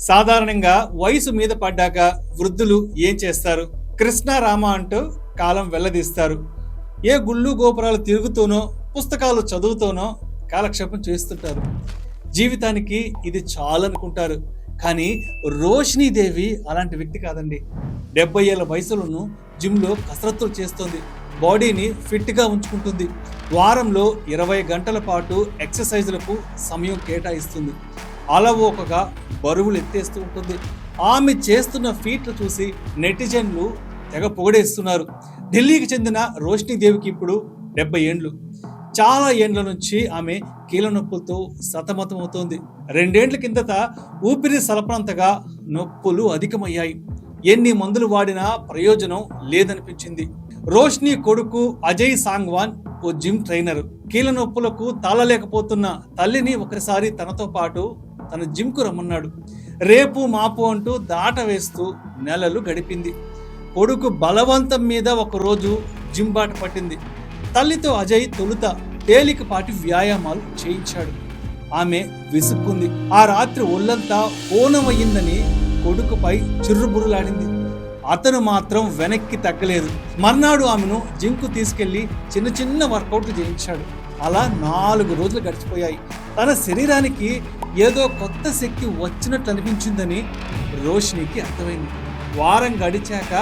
సాధారణంగా వయసు మీద పడ్డాక వృద్ధులు ఏం చేస్తారు? కృష్ణ రామ అంటూ కాలం వెల్లదీస్తారు. ఏ గుళ్ళు గోపురాలు తిరుగుతూనో, పుస్తకాలు చదువుతూనో కాలక్షేపం చేస్తుంటారు. జీవితానికి ఇది చాలనుకుంటారు. కానీ రోషినీదేవి అలాంటి వ్యక్తి కాదండి. 70 ఏళ్ల వయసులోనూ జిమ్లో కసరత్తులు చేస్తుంది. బాడీని ఫిట్గా ఉంచుకుంటుంది. వారంలో 20 గంటల పాటు ఎక్సర్సైజులకు సమయం కేటాయిస్తుంది. అలవోకగా బరువులు ఎత్తేస్తూ ఉంటుంది. ఆమె చేస్తున్న ఫీట్లు చూసి నెటిజన్లు తెగ పొగడేస్తున్నారు. ఢిల్లీకి చెందిన రోషినీదేవికి ఇప్పుడు 70 ఏండ్లు. చాలా ఏండ్ల నుంచి ఆమె కీళ్ళ నొప్పులతో సతమతమవుతోంది. 2 ఏండ్ల కిందట ఊపిరి సలపనంతగా నొప్పులు అధికమయ్యాయి. ఎన్ని మందులు వాడినా ప్రయోజనం లేదనిపించింది. రోషిని కొడుకు అజయ్ సాంగ్వాన్ ఓ జిమ్ ట్రైనర్. కీళ్ళ నొప్పులకు తాళలేకపోతున్న తల్లిని ఒకసారి తనతో పాటు తన జిమ్కు రమ్మన్నాడు. రేపు మాపు అంటూ దాట వేస్తూ నెలలు గడిపింది. కొడుకు బలవంతం మీద ఒకరోజు జిమ్ బాట పట్టింది. తల్లితో అజయ్ తొలుత తేలికపాటి వ్యాయామాలు చేయించాడు. ఆమె విసుక్కుంది. ఆ రాత్రి ఒళ్ళంతా హోనమయ్యిందని కొడుకుపై చిర్రుబుర్రులాడింది. అతను మాత్రం వెనక్కి తగ్గలేదు. మర్నాడు ఆమెను జిమ్కు తీసుకెళ్లి చిన్న చిన్న వర్కౌట్లు చేయించాడు. అలా 4 రోజులు గడిచిపోయాయి. తన శరీరానికి ఏదో కొత్త శక్తి వచ్చినట్లు అనిపించిందని రోషినికి అర్థమైంది. వారం గడిచాక